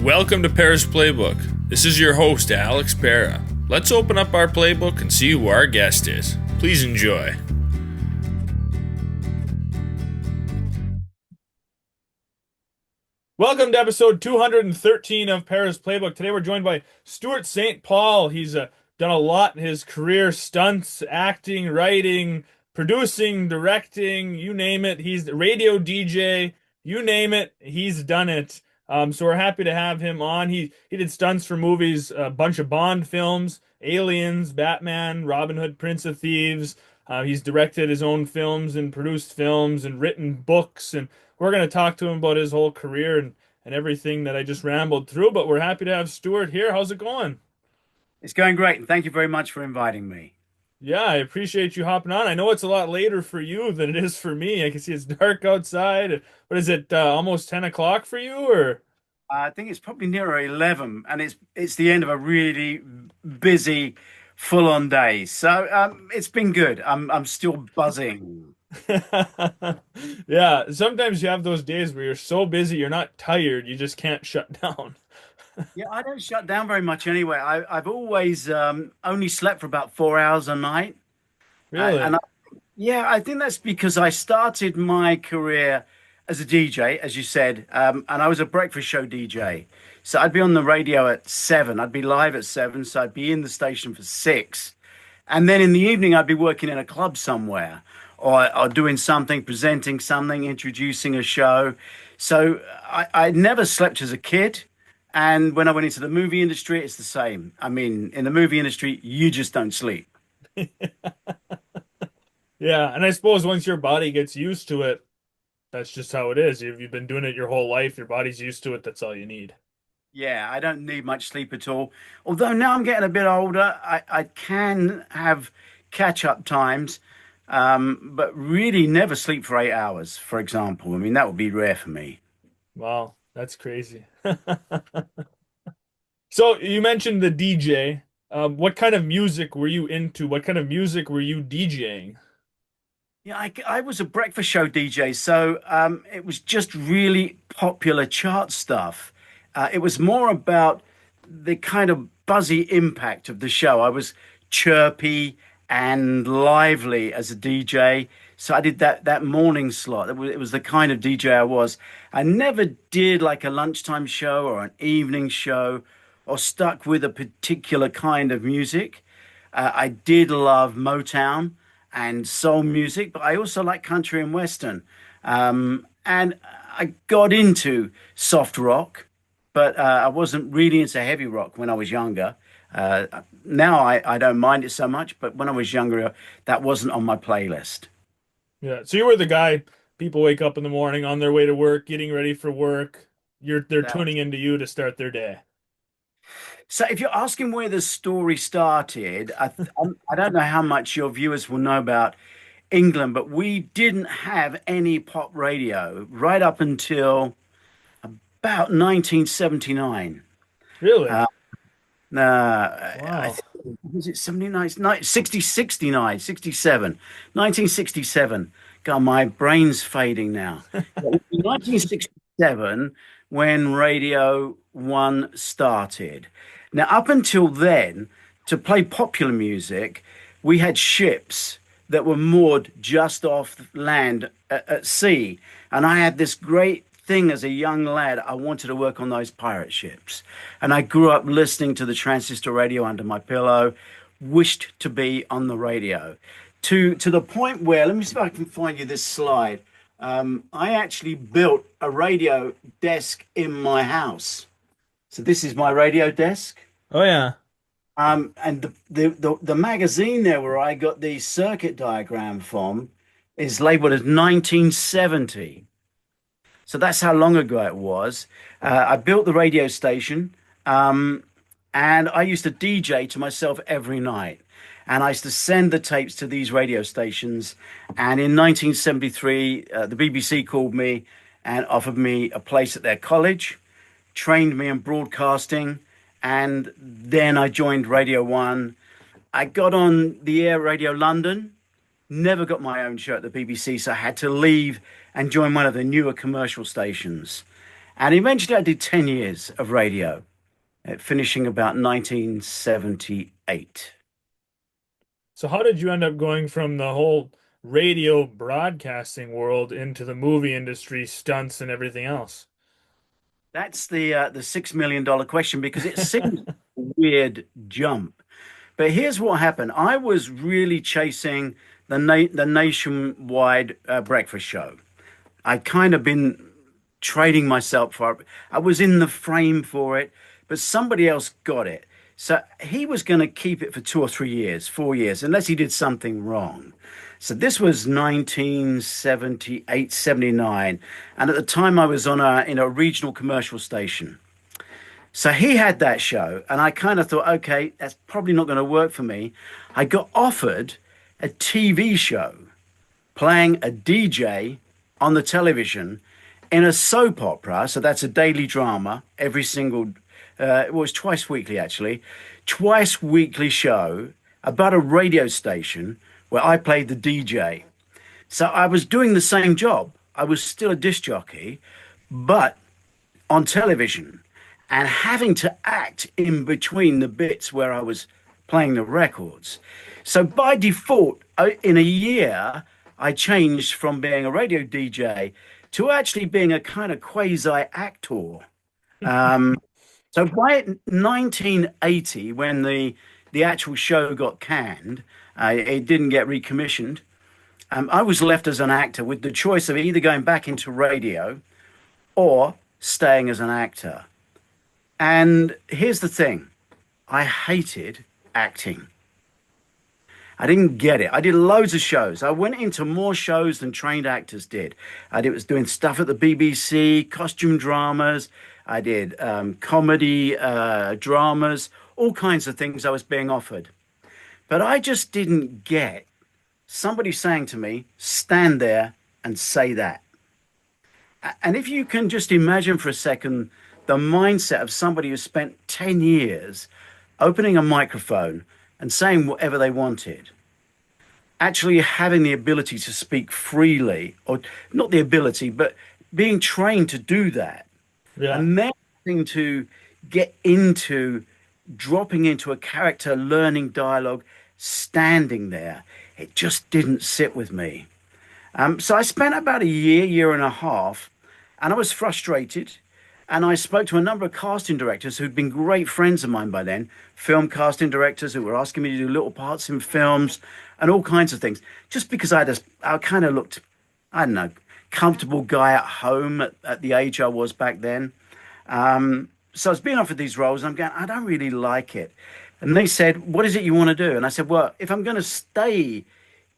Welcome to Pera's Playbook. This is your host, Alex Pera. Let's open up our playbook and see who our guest is. Please enjoy. Welcome to episode 213 of Pera's Playbook. Today we're joined by Stuart St. He's done a lot in his career: stunts, acting, writing, producing, directing, you name it. He's the radio DJ, you name it, he's done it. So we're happy to have him on. He did stunts for movies, a bunch of Bond films, Aliens, Batman, Robin Hood, Prince of Thieves. He's directed his own films and produced films and written books, and we're going to talk to him about his whole career and everything that I just rambled through. But we're happy to have Stuart here. How's it going? It's going great, and thank you very much for inviting me. Yeah, I appreciate you hopping on. I know it's a lot later for you than it is for me. I can see it's dark outside. What is it, almost 10 o'clock for you, or? I think it's probably nearer 11, and it's the end of a really busy, full-on day. So it's been good. I'm still buzzing. Yeah, sometimes you have those days where you're so busy, you're not tired, you just can't shut down. Yeah, I don't shut down very much anyway. I've always only slept for about 4 hours a night, Really? and yeah, I think that's because I started my career as a DJ, as you said, and I was a breakfast show DJ. So I'd be on the radio at 7. I'd be live at 7, so I'd be in the station for 6. And then in the evening, I'd be working in a club somewhere or doing something, presenting something, introducing a show. So I never slept as a kid. And when I went into the movie industry, it's the same. I mean, in the movie industry, you just don't sleep. Yeah, and I suppose once your body gets used to it, that's just how it is. You've been doing it your whole life, your body's used to it, that's all you need. Yeah, I don't need much sleep at all. Although now I'm getting a bit older, I can have catch up times, but really never sleep for 8 hours, for example. I mean, that would be rare for me. Wow, that's crazy. So you mentioned the DJ. What kind of music were you into? What kind of music were you DJing? Yeah, I was a breakfast show DJ, so it was just really popular chart stuff. It was more about the kind of buzzy impact of the show. I was chirpy and lively as a DJ, so I did that morning slot. It was the kind of DJ I was. I never did like a lunchtime show or an evening show or stuck with a particular kind of music. I did love Motown and soul music, but I also like country and western. And I got into soft rock, but I wasn't really into heavy rock when I was younger. Uh, Now I don't mind it so much, but when I was younger, that wasn't on my playlist. Yeah, so you were the guy people wake up in the morning on their way to work, getting ready for work. They're That tuning into you to start their day. So, if you're asking where the story started, I don't know how much your viewers will know about England, but we didn't have any pop radio right up until about 1979. Really? Uh, I Wow. think, was it 79, 60, 69, 67, 1967. God, my brain's fading now. Yeah, it was 1967 when Radio 1 started. Now, up until then, to play popular music, we had ships that were moored just off land at sea. And I had this great thing as a young lad. I wanted to work on those pirate ships. And I grew up listening to the transistor radio under my pillow, wished to be on the radio. To the point where, let me see if I can find you this slide. I actually built a radio desk in my house. So this is my radio desk. Oh yeah. And the magazine there where I got the circuit diagram from is labeled as 1970. So that's how long ago it was. I built the radio station, and I used to DJ to myself every night. And I used to send the tapes to these radio stations. And in 1973, the BBC called me and offered me a place at their college, trained me in broadcasting, and then I joined Radio 1. I got on the air Radio London, never got my own show at the BBC, so I had to leave and join one of the newer commercial stations. And eventually I did 10 years of radio, finishing about 1978. So how did you end up going from the whole radio broadcasting world into the movie industry, stunts, and everything else? That's the $6 million question because it seems a weird jump. But here's what happened. I was really chasing the nationwide breakfast show. I'd kind of been trading myself for it. I was in the frame for it, but somebody else got it. So he was going to keep it for 2 or 3 years, 4 years, unless he did something wrong. So this was 1978, 79. And at the time I was on in a regional commercial station. So he had that show, and I kind of thought, okay, that's probably not going to work for me. I got offered a TV show playing a DJ on the television in a soap opera. So that's a daily drama every single, it was twice weekly actually, twice weekly show about a radio station where I played the DJ. So I was doing the same job. I was still a disc jockey, but on television and having to act in between the bits where I was playing the records. So by default, in a year, I changed from being a radio DJ to actually being a kind of quasi actor. Um, so by 1980, when the actual show got canned, it didn't get recommissioned. I was left as an actor with the choice of either going back into radio or staying as an actor. And here's the thing, I hated acting. I didn't get it. I did loads of shows. I went into more shows than trained actors did. Was doing stuff at the BBC, costume dramas. I did comedy dramas, all kinds of things I was being offered. But I just didn't get somebody saying to me, stand there and say that. And if you can just imagine for a second the mindset of somebody who spent 10 years opening a microphone and saying whatever they wanted, actually having the ability to speak freely, or not the ability, but being trained to do that, Yeah. and then having to get into dropping into a character, learning dialogue, standing there, it just didn't sit with me. So I spent about a year, year and a half, and I was frustrated. And I spoke to a number of casting directors who'd been great friends of mine by then, film casting directors who were asking me to do little parts in films and all kinds of things. Just because I kind of looked, I don't know, comfortable guy at home at the age I was back then. So I was being offered these roles and I'm going, I don't really like it. And they said, what is it you want to do? And I said, well, if I'm going to stay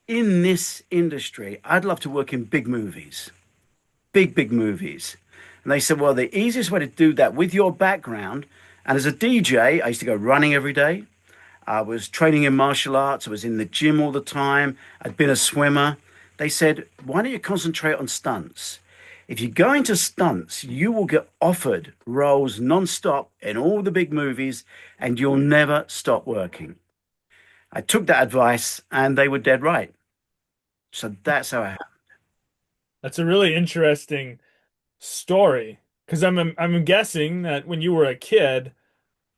in this industry, I'd love to work in big movies, big movies. And they said, well, the easiest way to do that with your background, and as a DJ, I used to go running every day. I was training in martial arts. I was in the gym all the time. I'd been a swimmer. They said, why don't you concentrate on stunts? If you go into stunts, you will get offered roles non-stop in all the big movies, and you'll never stop working. I took that advice, and they were dead right. So that's how it happened. That's a really interesting story because I'm guessing that when you were a kid,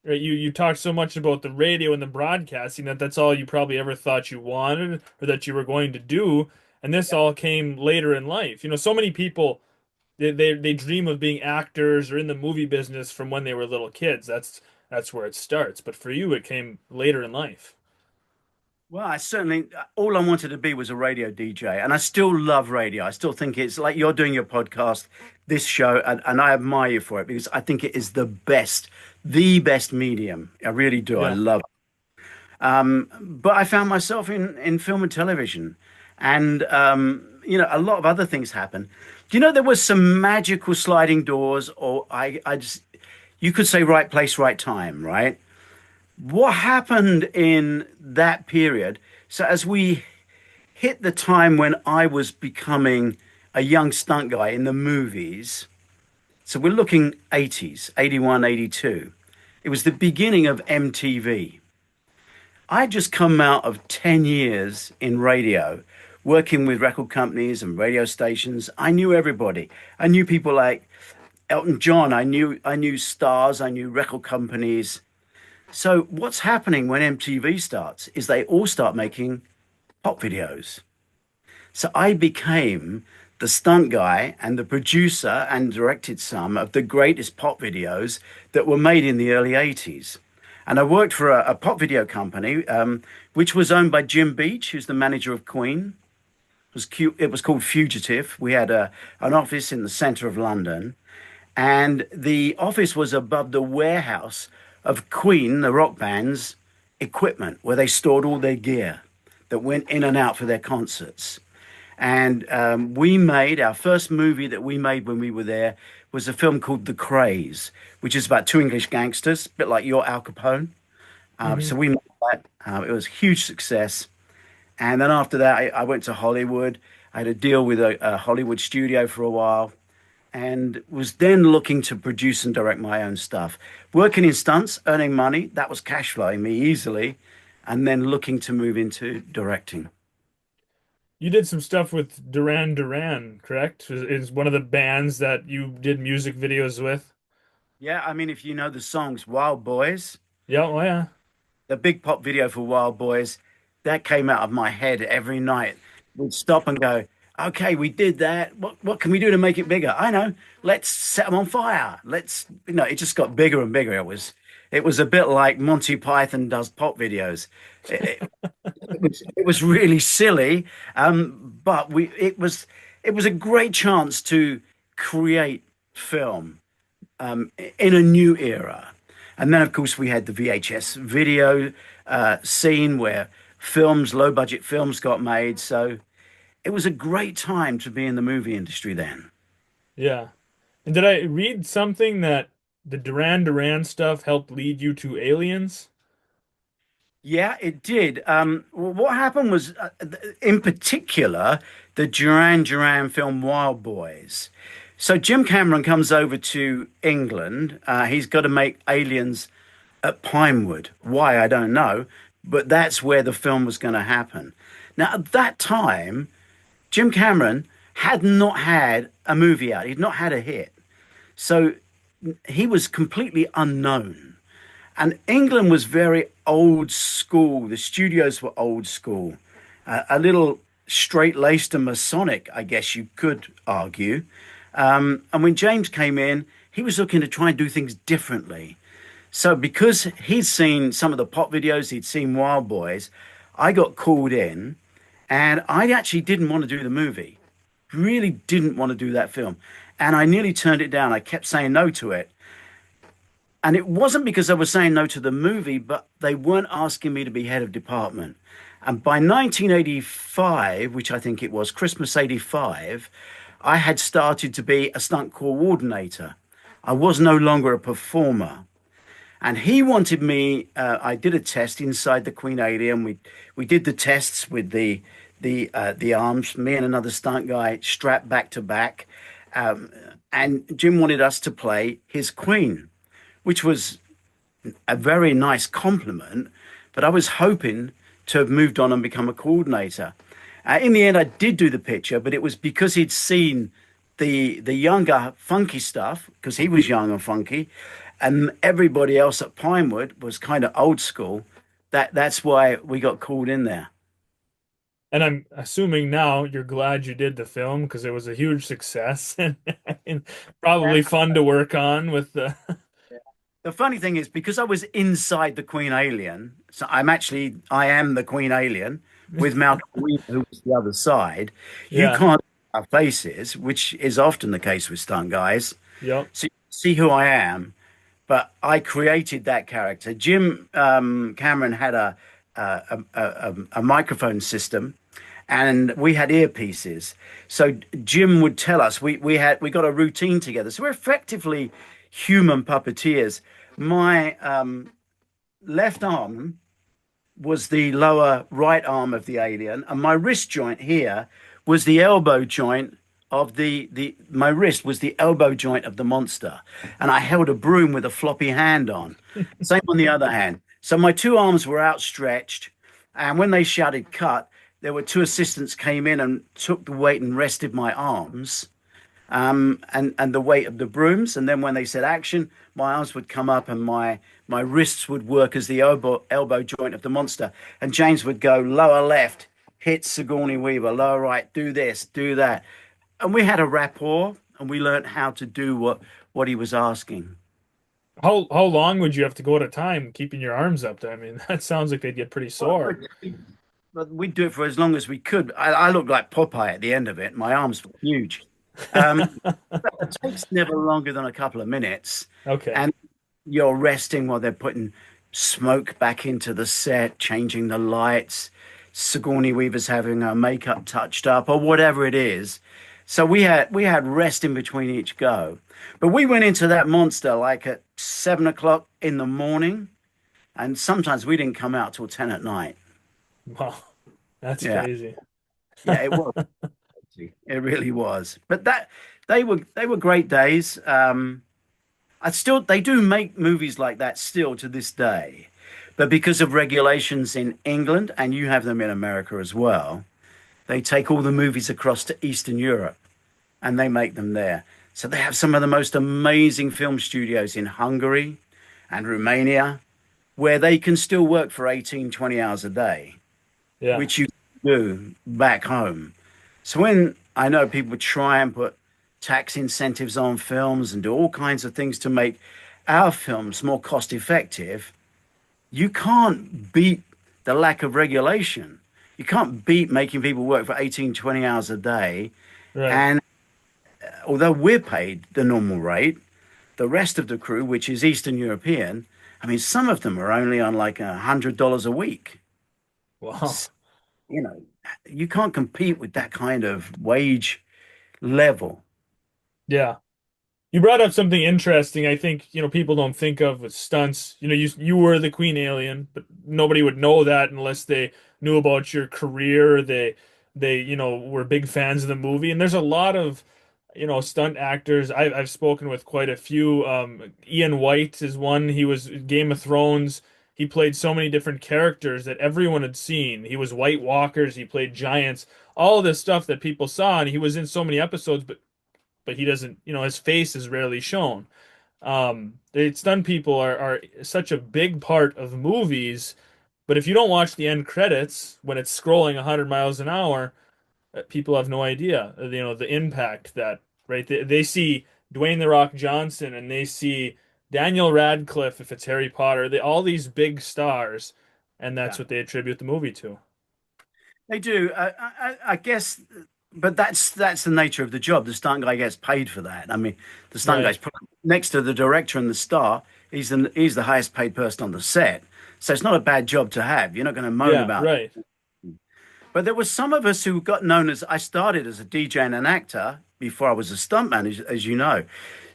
right, you talked so much about the radio and the broadcasting that that's all you probably ever thought you wanted or that you were going to do, and this all came later in life. So many people they dream of being actors or in the movie business from when they were little kids. That's where it starts. But for you, it came later in life. Well, I certainly, all I wanted to be was a radio DJ, and I still love radio. I still think it's like you're doing your podcast, this show, and I admire you for it because I think it is the best medium. I really do. I Yeah. love it. But I found myself in film and television, and a lot of other things happened. There was some magical sliding doors, or I just, you could say right place, right time, right? What happened in that period? So as we hit the time when I was becoming a young stunt guy in the movies, so we're looking 80s, 81, 82. It was the beginning of MTV. I just come out of 10 years in radio, working with record companies and radio stations. I knew everybody. I knew people like Elton John. I knew stars, I knew record companies. So what's happening when MTV starts is they all start making pop videos. So I became the stunt guy and the producer and directed some of the greatest pop videos that were made in the early 80s. And I worked for a pop video company, which was owned by Jim Beach, who's the manager of Queen. It was cute. It was called Fugitive. We had an office in the center of London, and the office was above the warehouse of Queen, the rock band's equipment, where they stored all their gear that went in and out for their concerts. And we made our first movie that we made when we were there was a film called The Craze, which is about two English gangsters, a bit like your Al Capone. Hmm. So we made that. It was a huge success. And then after that, I went to Hollywood. I had a deal with a Hollywood studio for a while and was then looking to produce and direct my own stuff. Working in stunts, earning money, that was cash flowing me easily. And then looking to move into directing. You did some stuff with Duran Duran, correct? Is one of the bands that you did music videos with? Yeah, I mean, if you know the songs Wild Boys, Yeah, oh yeah. the big pop video for Wild Boys, that came out of my head every night. We'd stop and go, okay, we did that. What can we do to make it bigger? I know. Let's set them on fire. It just got bigger and bigger. It was a bit like Monty Python does pop videos. It, it was really silly, but it was a great chance to create film in a new era. And then, of course, we had the VHS video scene where low budget films got made. So it was a great time to be in the movie industry then. Yeah. And did I read something that the Duran Duran stuff helped lead you to Aliens? Yeah, it did. What happened was, in particular, the Duran Duran film Wild Boys. So Jim Cameron comes over to England. He's got to make Aliens at Pinewood. Why, I don't know, but that's where the film was going to happen. Now, at that time, Jim Cameron had not had a movie out. He'd not had a hit. So he was completely unknown. And England was very old school. The studios were old school, a little straight-laced and Masonic, I guess you could argue. And when James came in, he was looking to try and do things differently. So because he'd seen some of the pop videos, he'd seen Wild Boys, I got called in, and I actually didn't want to do the movie. Really didn't want to do that film. And I nearly turned it down. I kept saying no to it. And it wasn't because I was saying no to the movie, but they weren't asking me to be head of department. And by 1985, which I think it was, Christmas 85, I had started to be a stunt coordinator. I was no longer a performer. And he wanted me, I did a test inside the Queen Alien. We did the tests with the arms, me and another stunt guy strapped back to back. And Jim wanted us to play his Queen, which was a very nice compliment, but I was hoping to have moved on and become a coordinator. In the end, I did do the picture, but it was because he'd seen the younger funky stuff, because he was young and funky, and everybody else at Pinewood was kind of old school. That's why we got called in there. And I'm assuming now you're glad you did the film because it was a huge success and probably fun to work on with the The funny thing is, because I was inside the Queen Alien, so I am the Queen Alien with Malcolm Weaver, who was the other side. You yeah. can't see our faces, which is often the case with stunt guys. Yep. So you see who I am, but I created that character. Jim Cameron had a microphone system, and we had earpieces. So Jim would tell us we got a routine together. So we're effectively human puppeteers. My left arm was the lower right arm of the alien, and my wrist joint here was the elbow joint of the my wrist was the elbow joint of the monster, and I held a broom with a floppy hand on. Same on the other hand. So my two arms were outstretched, and when they shouted cut, there were two assistants came in and took the weight and rested my arms. and the weight of the brooms. And then when they said action, my arms would come up and my wrists would work as the elbow joint of the monster. And James would go lower left, hit Sigourney Weaver, lower right, do this, do that. And we had a rapport and we learned how to do what he was asking. How long would you have to go at a time keeping your arms up there? I mean, that sounds like they'd get pretty Well, sore. but we'd do it for as long as we could. I looked like Popeye at the end of it. My arms were huge. Um, it takes never longer than a couple of minutes. Okay. And you're resting while they're putting smoke back into the set, changing the lights. Sigourney Weaver's having her makeup touched up or whatever it is. So we had rest in between each go. But we went into that monster like at 7 o'clock in the morning, and sometimes we didn't come out till 10 at night. Wow. That's Yeah, crazy. yeah, it was. It really was. But that they were great days. They do make movies like that still to this day, but because of regulations in England, and you have them in America as well, they take all the movies across to Eastern Europe and they make them there. So they have some of the most amazing film studios in Hungary and Romania where they can still work for 18, 20 hours a day, Yeah. which you do back home. So when I know people try and put tax incentives on films and do all kinds of things to make our films more cost effective, you can't beat the lack of regulation. You can't beat making people work for 18, 20 hours a day. Right. And although we're paid the normal rate, the rest of the crew, which is Eastern European, I mean, some of them are only on like $100 a week. Wow. You know, you can't compete with that kind of wage level. Yeah. You brought up something interesting. I think, people don't think of with stunts. You were the Queen Alien, but nobody would know that unless they knew about your career. They were big fans of the movie. And there's a lot of, stunt actors. I've spoken with quite a few. Ian White is one. He was Game of Thrones. He played so many different characters that everyone had seen. He was White Walkers. He played giants. All of this stuff that people saw, and he was in so many episodes, but he doesn't, his face is rarely shown. The stunt people are such a big part of movies, but if you don't watch the end credits when it's scrolling 100 miles an hour, people have no idea, the impact that, right? They see Dwayne The Rock Johnson and they see Daniel Radcliffe if it's Harry Potter, all these big stars, and that's Yeah. what they attribute the movie to. They do. I guess, but that's the nature of the job. The stunt guy gets paid for that. I mean, the stunt Right. guy's next to the director and the star. He's the highest paid person on the set. So it's not a bad job to have. You're not going to moan Yeah, about. right. But there were some of us who got known as I started as a DJ and an actor before I was a stuntman, as you know.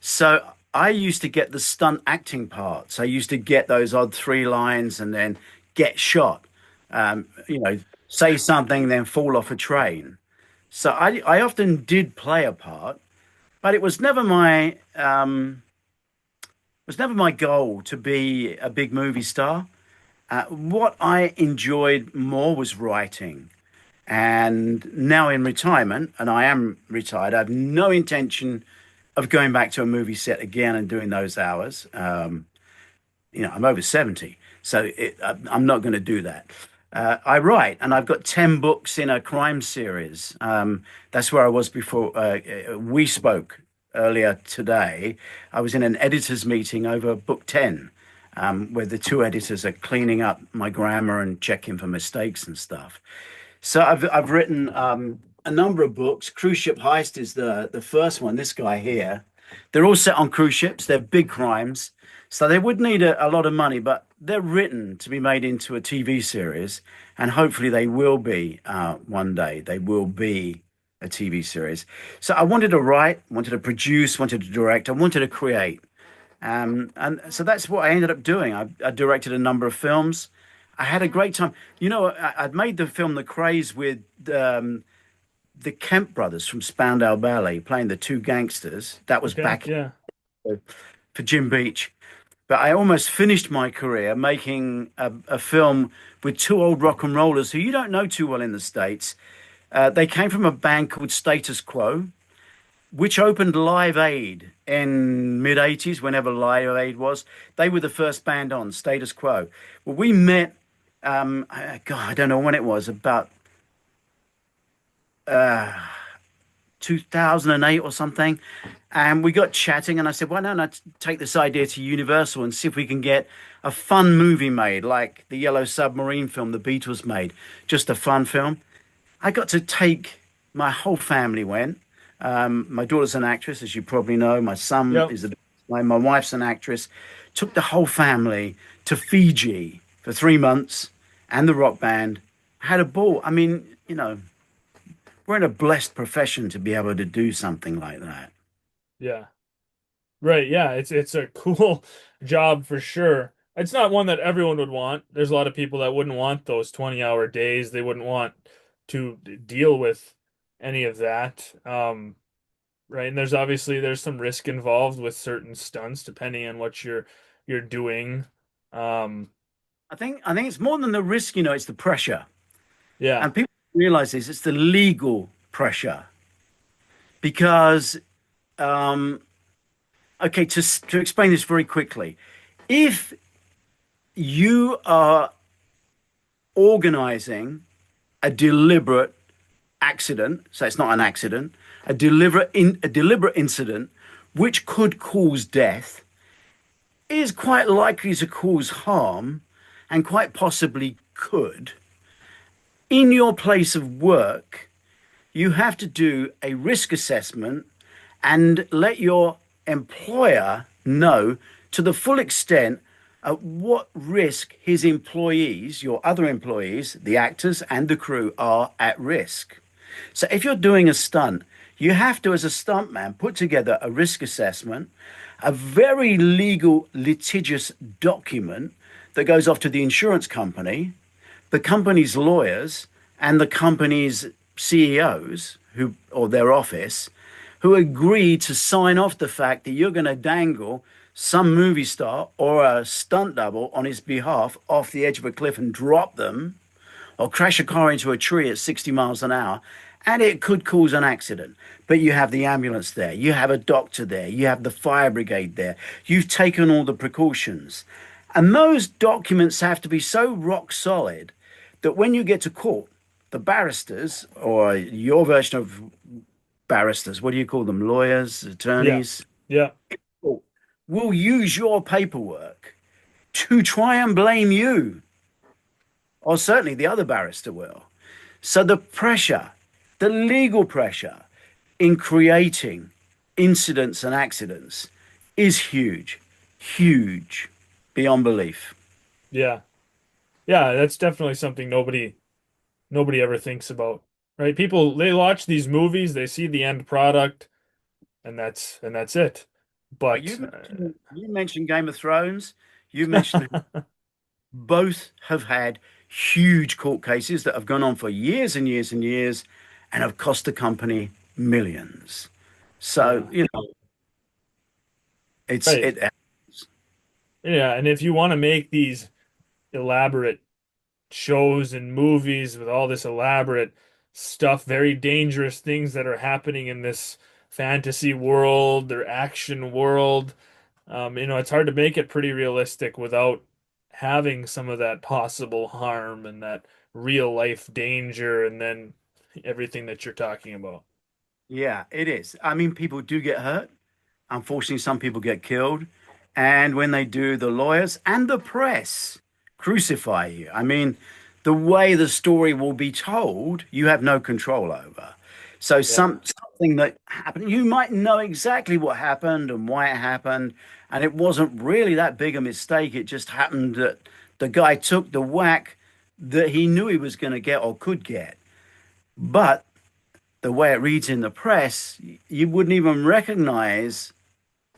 So I used to get the stunt acting parts. I used to get those odd three lines and then get shot. Say something, then fall off a train. So I often did play a part, but it was never my goal to be a big movie star. What I enjoyed more was writing. And now in retirement, and I am retired, I have no intention of going back to a movie set again and doing those hours. I'm over 70, so I'm not going to do that. I write, and I've got 10 books in a crime series. That's where I was before we spoke earlier today. I was in an editors meeting over book 10, where the two editors are cleaning up my grammar and checking for mistakes and stuff. So I've written a number of books. Cruise Ship Heist is the first one. This guy here, they're all set on cruise ships. They're big crimes, so they would need a lot of money, but they're written to be made into a TV series, and hopefully they will be one day. They will be a TV series. So I wanted to write, wanted to produce, wanted to direct, I wanted to create. And so that's what I ended up doing. I directed a number of films. I had a great time. I'd made the film The Craze with the Kemp brothers from Spandau Ballet playing the two gangsters. That was Okay. back Yeah. for Jim Beach. But I almost finished my career making a film with two old rock and rollers who you don't know too well in the States. They came from a band called Status Quo. which opened Live Aid in mid 80s, whenever Live Aid was. They were the first band on, Status Quo. Well, we met, God, I don't know when it was, about 2008 or something. And we got chatting, and I said, why don't I take this idea to Universal and see if we can get a fun movie made, like the Yellow Submarine film the Beatles made, just a fun film. I got to take my whole family went. My daughter's an actress, as you probably know. My son Yep. is my wife's an actress. Took the whole family to Fiji for 3 months and the rock band. Had a ball. I mean, we're in a blessed profession to be able to do something like that. Yeah. Right. Yeah. It's a cool job for sure. It's not one that everyone would want. There's a lot of people that wouldn't want those 20-hour days. They wouldn't want to deal with any of that. Right. And there's some risk involved with certain stunts depending on what you're doing. Um, I think it's more than the risk, it's the pressure. yeah. And people realize this, it's the legal pressure. Because okay, to explain this very quickly, if you are organizing a deliberate accident, so it's not an accident, a deliberate incident which could cause death, is quite likely to cause harm, and quite possibly could, in your place of work, you have to do a risk assessment and let your employer know to the full extent at what risk his employees, your other employees, the actors and the crew, are at risk. So if you're doing a stunt, you have to, as a stuntman, put together a risk assessment, a very legal, litigious document that goes off to the insurance company, the company's lawyers, and the company's CEOs who or their office, who agree to sign off the fact that you're going to dangle some movie star or a stunt double on his behalf off the edge of a cliff and drop them, or crash a car into a tree at 60 miles an hour, and it could cause an accident. But you have the ambulance there, you have a doctor there, you have the fire brigade there, you've taken all the precautions. And those documents have to be so rock solid that when you get to court, the barristers, or your version of barristers, what do you call them? Lawyers, Yeah. attorneys, Yeah. will use your paperwork to try and blame you, or certainly the other barrister will. So the pressure, the legal pressure in creating incidents and accidents is huge, huge, beyond belief. Yeah. Yeah. That's definitely something nobody ever thinks about. Right? People they watch these movies, they see the end product, and that's it. Well, But you mentioned Game of Thrones. You mentioned both have had huge court cases that have gone on for years and years and years and have cost the company millions. So, yeah. it's Right. it Yeah, and if you want to make these elaborate shows and movies with all this elaborate stuff, very dangerous things that are happening in this fantasy world or action world. It's hard to make it pretty realistic without having some of that possible harm and that real life danger and then everything that you're talking about. yeah, it is. I mean, people do get hurt. Unfortunately, some people get killed. And when they do, the lawyers and the press crucify you. I mean, the way the story will be told, you have no control over. So Yeah. something that happened, you might know exactly what happened and why it happened, and it wasn't really that big a mistake. It just happened that the guy took the whack that he knew he was going to get or could get. But the way it reads in the press, you wouldn't even recognize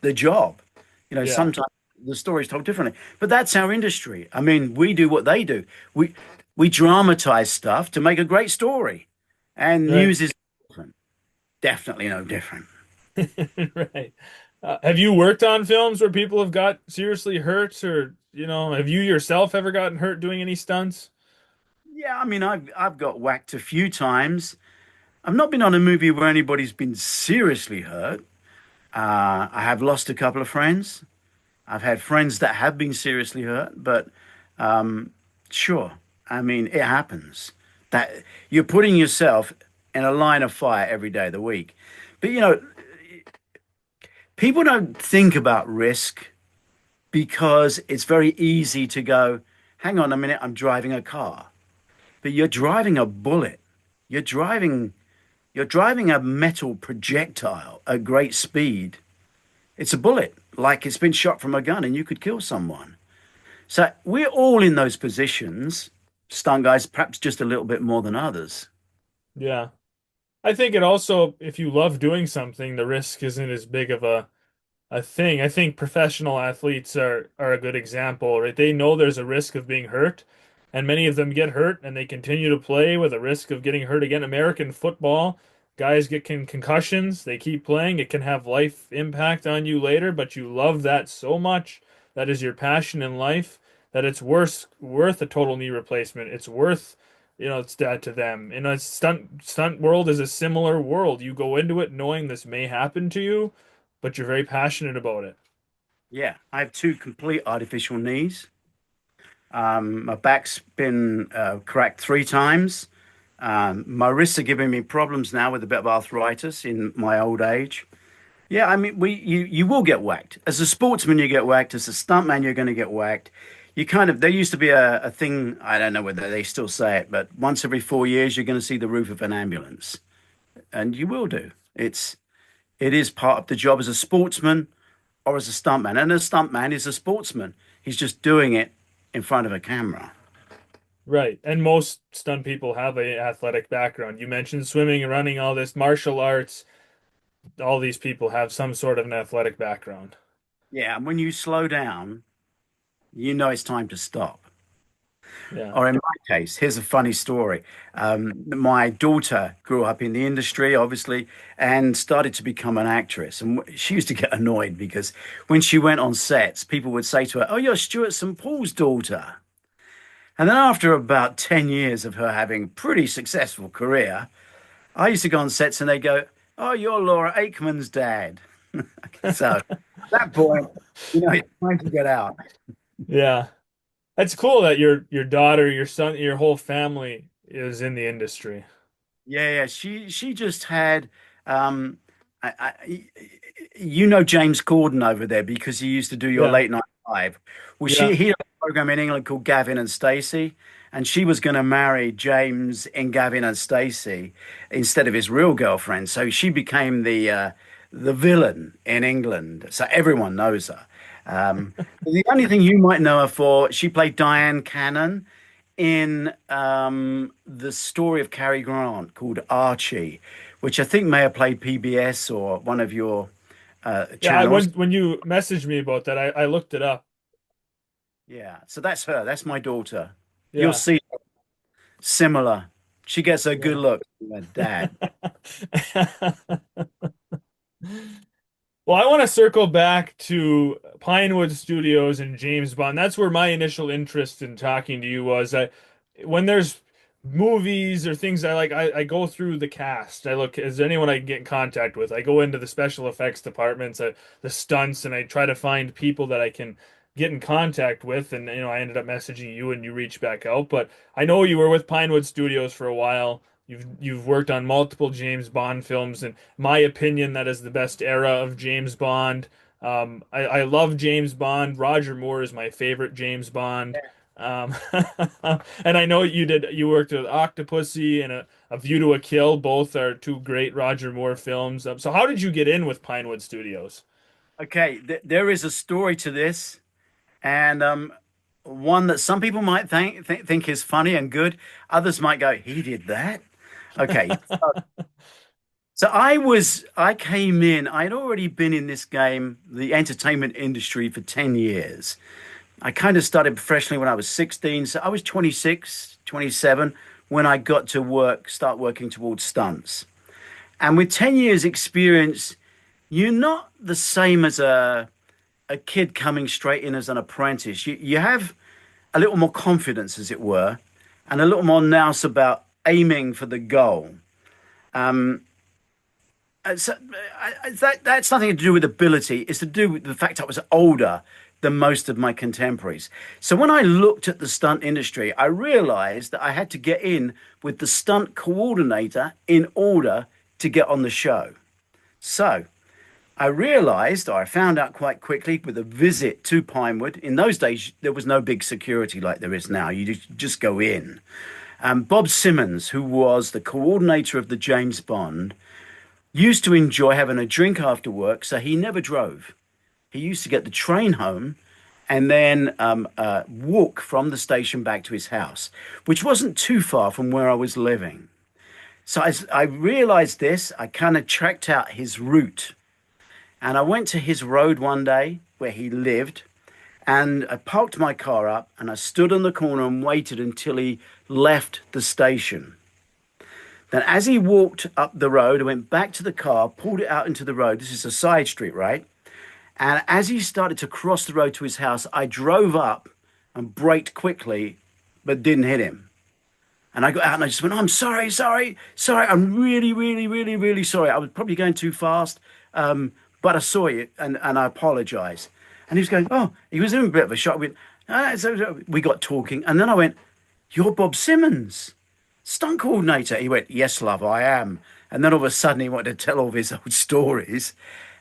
the job. Yeah. Sometimes the story's told differently, but that's our industry. I mean, we do what they do. We dramatize stuff to make a great story, and Right. news is different. Definitely no different. Right. Have you worked on films where people have got seriously hurt, or have you yourself ever gotten hurt doing any stunts? Yeah, I mean, I've got whacked a few times. I've not been on a movie where anybody's been seriously hurt. I have lost a couple of friends. I've had friends that have been seriously hurt, but sure. I mean, it happens. That you're putting yourself in a line of fire every day of the week. But people don't think about risk because it's very easy to go, hang on a minute, I'm driving a car. But you're driving a bullet. You're driving you're driving a metal projectile at great speed. It's a bullet, like it's been shot from a gun and you could kill someone. So we're all in those positions. Stunt guys, perhaps just a little bit more than others. Yeah. I think it also, if you love doing something, the risk isn't as big of a thing. I think professional athletes are a good example, right? They know there's a risk of being hurt, and many of them get hurt and they continue to play with a risk of getting hurt again. American football, guys get concussions, they keep playing. It can have life impact on you later, but you love that so much. That is your passion in life that it's worth a total knee replacement. It's worth, it's that to them. Stunt world is a similar world. You go into it knowing this may happen to you, but you're very passionate about it. Yeah, I have two complete artificial knees. My back's been cracked 3 times. My wrists are giving me problems now with a bit of arthritis in my old age. Yeah, I mean, you will get whacked. As a sportsman, you get whacked. As a stuntman, you're going to get whacked. You kind of, there used to be a thing, I don't know whether they still say it, but once every 4 years, you're going to see the roof of an ambulance. And you will do. It is part of the job as a sportsman or as a stuntman. And a stuntman is a sportsman. He's just doing it in front of a camera. Right. And most stunt people have a athletic background. You mentioned swimming and running, all this martial arts. All these people have some sort of an athletic background. Yeah, and when you slow down, you know it's time to stop. Yeah. Or in my case, here's a funny story. My daughter grew up in the industry, obviously, and started to become an actress. And she used to get annoyed because when she went on sets, people would say to her, "Oh, you're Stuart St. Paul's daughter." And then after about 10 years of her having a pretty successful career, I used to go on sets and they go, "Oh, you're Laura Aikman's dad." So at that point, it's time to get out. Yeah. It's cool that your daughter, your son, your whole family is in the industry. Yeah, yeah. She just had I James Corden over there because he used to do your Yeah. late night live. Well, Yeah. he had a program in England called Gavin and Stacey, and she was going to marry James in Gavin and Stacey instead of his real girlfriend. So she became the villain in England. So everyone knows her. The only thing you might know her for, she played Diane Cannon in the story of Cary Grant called Archie, which I think may have played PBS or one of your Yeah, channels. when you messaged me about that, I looked it up. Yeah, so that's her. That's my daughter. You'll Yeah. see similar. She gets a good Yeah. look from her dad. Well, I want to circle back to Pinewood Studios and James Bond. That's where my initial interest in talking to you was. When there's movies or things I like, I go through the cast. I look, is there anyone I can get in contact with? I go into the special effects departments, the stunts, and I try to find people that I can get in contact with. And I ended up messaging you, and you reached back out. But I know you were with Pinewood Studios for a while. You've worked on multiple James Bond films. In my opinion, that is the best era of James Bond. I love James Bond. Roger Moore is my favorite James Bond. Um, and I know you worked with Octopussy and a View to a Kill. Both are two great Roger Moore films. So how did you get in with Pinewood Studios? Okay, there is a story to this, and one that some people might think is funny and good. Others might go, "He did that." Okay, so I came in, I'd already been in this game, the entertainment industry for 10 years. I kind of started professionally when I was 16. So I was 26, 27 when I got to start working towards stunts. And with 10 years experience, you're not the same as a kid coming straight in as an apprentice. You have a little more confidence, as it were, and a little more nous about aiming for the goal. That's nothing to do with ability. It's to do with the fact I was older than most of my contemporaries. So when I looked at the stunt industry, I realized that I had to get in with the stunt coordinator in order to get on the show. So I realized, or I found out quite quickly with a visit to Pinewood. In those days, there was no big security like there is now. You just go in. Bob Simmons, who was the coordinator of the James Bond, used to enjoy having a drink after work, so he never drove. He used to get the train home and then walk from the station back to his house, which wasn't too far from where I was living. So as I realized this, I kind of tracked out his route. And I went to his road one day where he lived, and I parked my car up and I stood on the corner and waited until he left the station. Then, as he walked up the road, I went back to the car, pulled it out into the road. This is a side street, right? And as he started to cross the road to his house, I drove up and braked quickly, but didn't hit him. And I got out and I just went, "Oh, I'm sorry, sorry, sorry. I'm really, really, really, really sorry. I was probably going too fast, but I saw you and I apologize." And he was going, "Oh," he was in a bit of a shock. We got talking. And then I went, "You're Bob Simmons, stunt coordinator." He went, "Yes, love, I am." And then all of a sudden he wanted to tell all of his old stories.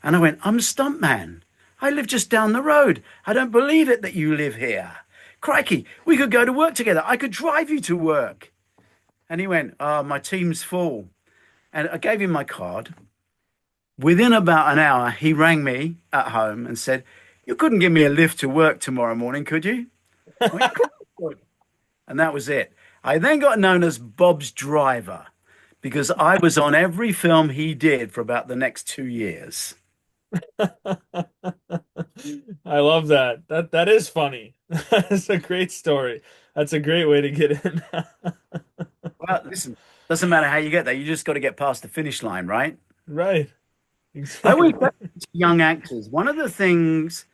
And I went, "I'm a stunt man. I live just down the road. I don't believe it that you live here. Crikey, we could go to work together. I could drive you to work." And he went, "Oh, my team's full." And I gave him my card. Within about an hour, he rang me at home and said, "You couldn't give me a lift to work tomorrow morning, could you?" I went, "Of course I could." And that was it. I then got known as Bob's driver because I was on every film he did for about the next 2 years. I love that. That is funny. That's a great story. That's a great way to get in. Well, listen, doesn't matter how you get there, you just got to get past the finish line, right? Right. I always Exactly. say to young actors, one of the things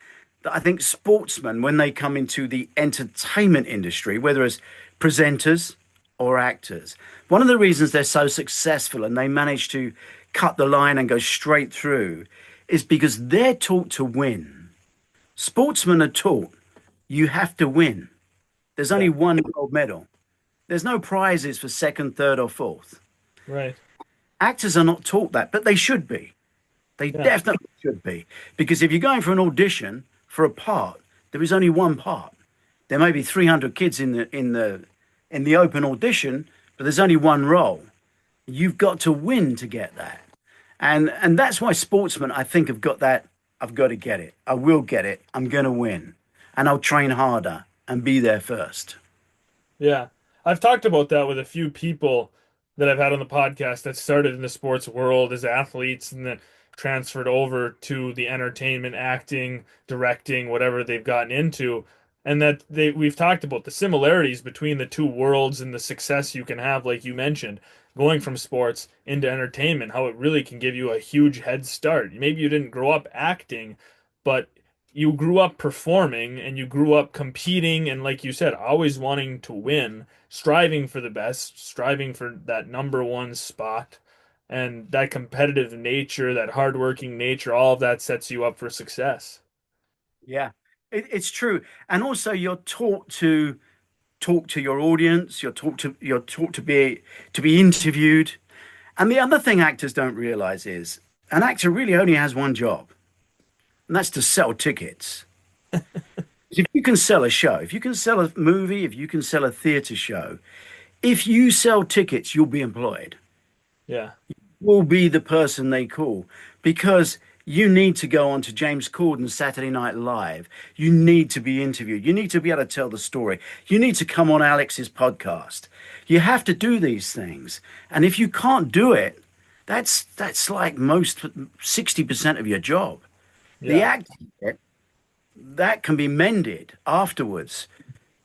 that I think sportsmen, when they come into the entertainment industry, whether as presenters or actors, one of the reasons they're so successful and they manage to cut the line and go straight through is because they're taught to win. Sportsmen are taught you have to win. There's only Yeah. one gold medal. There's no prizes for second, third, or fourth. Right. Actors are not taught that, but they should be. They Yeah. definitely should be. Because if you're going for an audition for a part, there is only one part. There may be 300 kids in the open audition, but there's only one role. You've got to win to get that. And that's why sportsmen, I think, have got that. I've got to get it. I will get it. I'm going to win. And I'll train harder and be there first. Yeah. I've talked about that with a few people that I've had on the podcast that started in the sports world as athletes and then transferred over to the entertainment, acting, directing, whatever they've gotten into. And that we've talked about the similarities between the two worlds and the success you can have, like you mentioned, going from sports into entertainment, how it really can give you a huge head start. Maybe you didn't grow up acting, but you grew up performing and you grew up competing and like you said, always wanting to win, striving for the best, striving for that number one spot. And that competitive nature, that hardworking nature, all of that sets you up for success. Yeah, it's true. And also you're taught to talk to your audience, you're taught to be interviewed. And the other thing actors don't realize is an actor really only has one job, and that's to sell tickets. If you can sell a show, if you can sell a movie, if you can sell a theater show, if you sell tickets, you'll be employed. Yeah. Will be the person they call because you need to go on to James Corden's Saturday Night Live. You need to be interviewed. You need to be able to tell the story. You need to come on Alex's podcast. You have to do these things. And if you can't do it, that's like most 60% of your job. The Yeah. acting bit, that can be mended afterwards.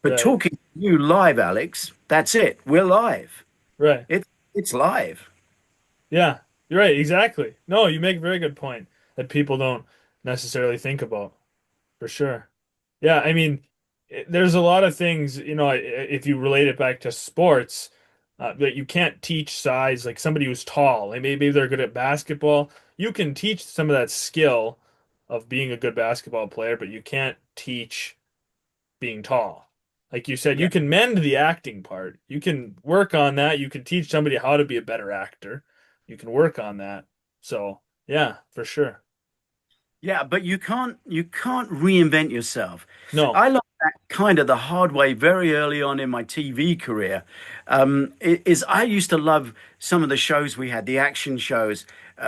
But Right. talking to you live, Alex, that's it. We're live. Right. It's live. Yeah. You're right. Exactly. No, you make a very good point that people don't necessarily think about for sure. Yeah. I mean, there's a lot of things, if you relate it back to sports. But you can't teach size like somebody who's tall. Like maybe they're good at basketball. You can teach some of that skill of being a good basketball player, but you can't teach being tall. Like you said, Yeah. you can mend the acting part. You can work on that. You can teach somebody how to be a better actor. You can work on that. So, yeah, for sure. Yeah, but you can't reinvent yourself. No. I learned that kind of the hard way very early on in my TV career. Is I used to love some of the shows we had, the action shows.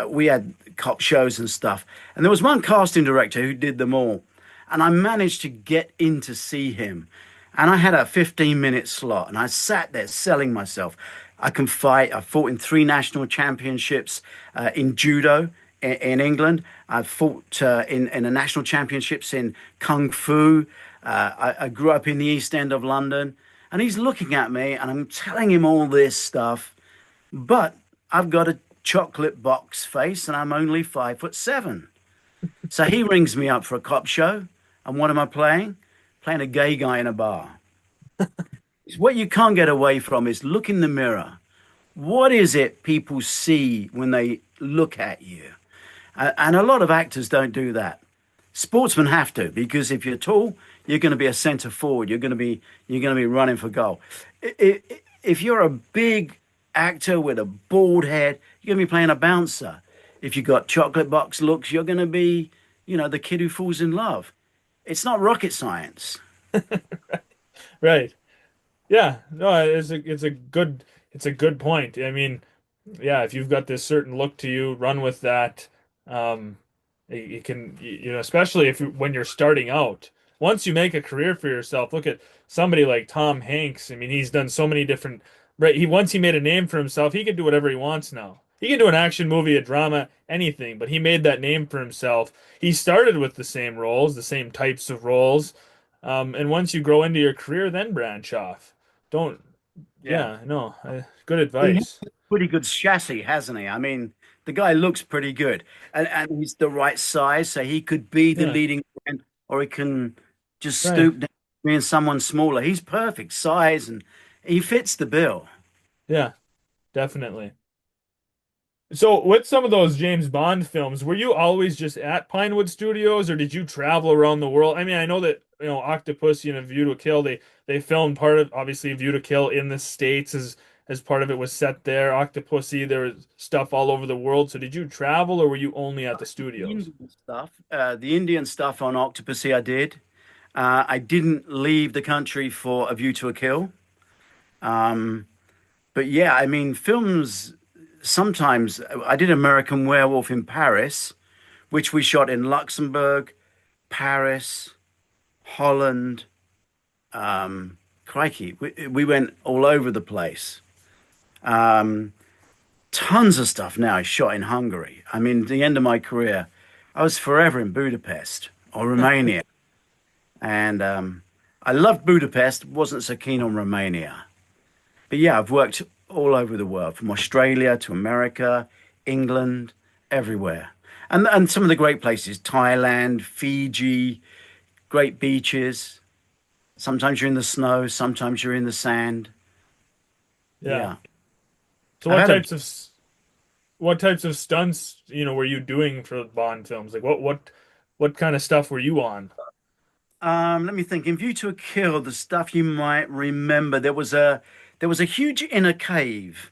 We had cop shows and stuff, and there was one casting director who did them all, and I managed to get in to see him, and I had a 15-minute slot, and I sat there selling myself. I can fight. I fought in three national championships in judo in England. I've fought in the national championships in kung fu. I grew up in the East End of London, and he's looking at me, and I'm telling him all this stuff, but I've got a chocolate box face, and I'm only 5'7". So he rings me up for a cop show, and what am I playing? Playing a gay guy in a bar. What you can't get away from is look in the mirror. What is it people see when they look at you? And a lot of actors don't do that. Sportsmen have to, because if you're tall, you're going to be a centre forward. You're going to be running for goal. If you're a big actor with a bald head, you're going to be playing a bouncer. If you've got chocolate box looks, you're going to be, the kid who falls in love. It's not rocket science. Right. Yeah. No, it's a good point. I mean, yeah, if you've got this certain look to you, run with that. Um, you can, especially when you're starting out. Once you make a career for yourself, look at somebody like Tom Hanks. I mean, he's done so many different, right? Once he made a name for himself, he can do whatever he wants now. He can do an action movie, a drama, anything, but he made that name for himself. He started with the same roles, the same types of roles. And once you grow into your career, then branch off. Don't, Yeah. yeah, no, good He has advice. a pretty good chassis, hasn't he? I mean, the guy looks pretty good, and he's the right size, so he could be the Yeah, leading man, or he can just right. stoop down being someone smaller. He's perfect size, and he fits the bill. Yeah, definitely. So, with some of those James Bond films, were you always just at Pinewood Studios, or did you travel around the world? I mean, I know that Octopussy and A View to Kill, they filmed part of obviously A View to Kill in the States as part of it was set there. Octopussy, there was stuff all over the world. So, did you travel, or were you only at the studios? The Indian stuff on Octopussy, I did. I didn't leave the country for A View to a Kill. Um, but yeah, I mean, films. Sometimes I did American Werewolf in Paris, which we shot in Luxembourg, Paris, Holland. Crikey, we went all over the place. Um, Tons of stuff now is shot in Hungary. I mean, the end of my career, I was forever in Budapest or Romania, and I loved Budapest. Wasn't so keen on Romania, but yeah, I've worked all over the world, from Australia to America, England, everywhere, and some of the great places: Thailand, Fiji, great beaches. Sometimes you're in the snow, sometimes you're in the sand. Yeah. Yeah, So, I've what had a types of what types of stunts, were you doing for Bond films? Like, what kind of stuff were you on? Let me think. In View to a Kill, the stuff you might remember, there was a huge inner cave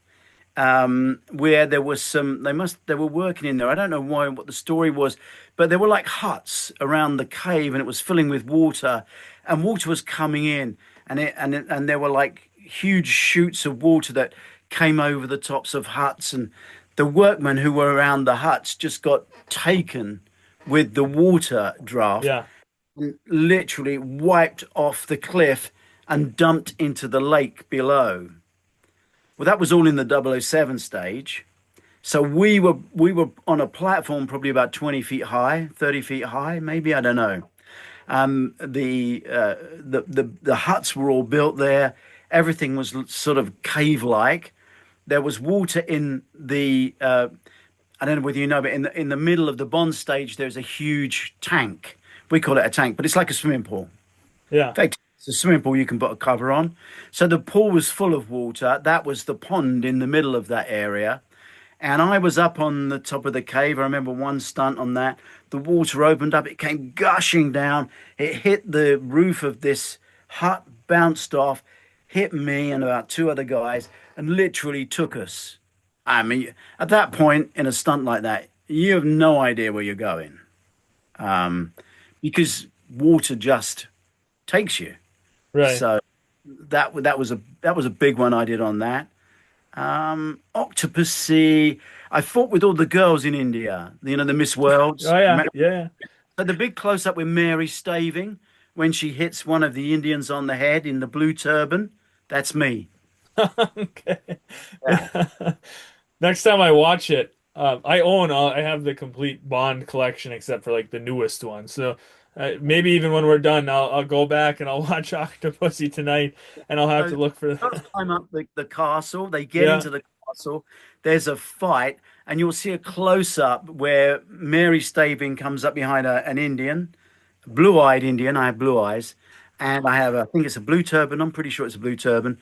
where there was some. They were working in there. I don't know why what the story was, but there were like huts around the cave, and it was filling with water, and water was coming in, and there were like huge chutes of water that came over the tops of huts, and the workmen who were around the huts just got taken with the water draft, Yeah. literally wiped off the cliff and dumped into the lake below. Well, that was all in the 007 stage. So we were on a platform probably about 20 feet high, 30 feet high, maybe, I don't know. The huts were all built there. Everything was sort of cave-like. There was water in the I don't know whether you know, but in the middle of the Bond stage, there's a huge tank. We call it a tank, but it's like a swimming pool. Yeah. In fact, It's a swimming pool you can put a cover on. So the pool was full of water. That was the pond in the middle of that area. And I was up on the top of the cave. I remember one stunt on that. The water opened up, it came gushing down. It hit the roof of this hut, bounced off, hit me and about two other guys, and literally took us. I mean, at that point in a stunt like that, you have no idea where you're going, um, because water just takes you. Right. So that was a big one I did on that. Octopussy. I fought with all the girls in India, the Miss Worlds. Oh yeah. Yeah. So the big close up with Mary Staving when she hits one of the Indians on the head in the blue turban. That's me. Okay. Yeah. Next time I watch it, I have the complete Bond collection except for like the newest one. So maybe even when we're done, I'll go back and I'll watch Octopussy tonight, and I'll have So to look for. first time up the castle, they get Yeah. into the castle. There's a fight, and you'll see a close up where Mary Staving comes up behind an Indian, blue-eyed Indian. I have blue eyes, and I think it's a blue turban. I'm pretty sure it's a blue turban,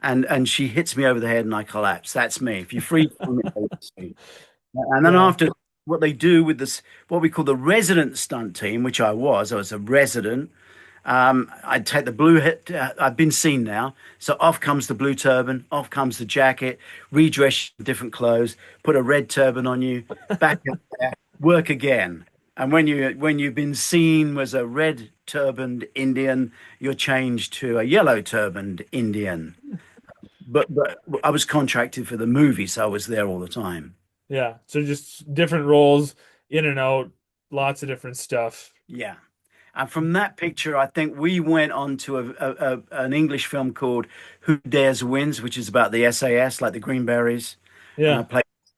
and she hits me over the head, and I collapse. That's me. If you freeze from it, that's me. And then Yeah. after what they do with this, what we call the resident stunt team, which I was a resident. I'd take the blue hit. I've been seen now. So off comes the blue turban, off comes the jacket, redress you in different clothes, put a red turban on you, back up there, work again. And when you've been seen as a red turbaned Indian, you're changed to a yellow turbaned Indian. But I was contracted for the movie, so I was there all the time. Yeah. So just different roles, in and out, lots of different stuff. Yeah. And from that picture, I think we went on to an English film called Who Dares Wins, which is about the SAS, like the Greenberries. And Yeah.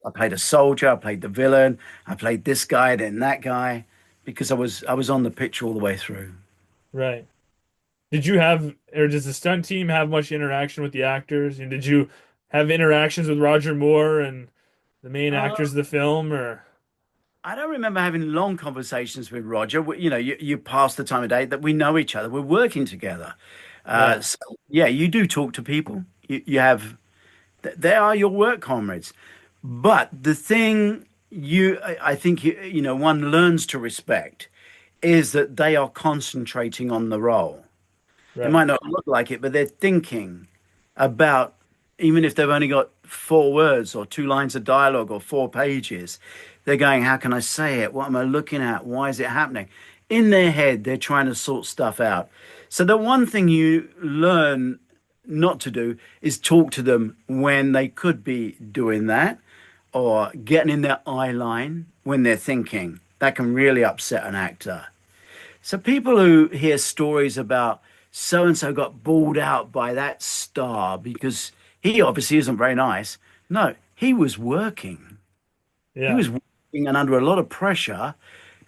I played a soldier, I played the villain, I played this guy, then that guy, because I was on the picture all the way through. Right. Did you have, or does the stunt team have much interaction with the actors? And did you have interactions with Roger Moore and the main Uh, actors of the film, or? I don't remember having long conversations with Roger. You pass the time of day that we know each other. We're working together. Yeah. So yeah, you do talk to people. You have, they are your work comrades. But the thing I think one learns to respect is that they are concentrating on the role. It Right. might not look like it, but they're thinking about, even if they've only got four words or two lines of dialogue or four pages, they're going, how can I say it? What am I looking at? Why is it happening? In their head, they're trying to sort stuff out. So the one thing you learn not to do is talk to them when they could be doing that or getting in their eye line when they're thinking. That can really upset an actor. So people who hear stories about so and so got bawled out by that star because he obviously isn't very nice. No, he was working. He Yeah. was working and under a lot of pressure,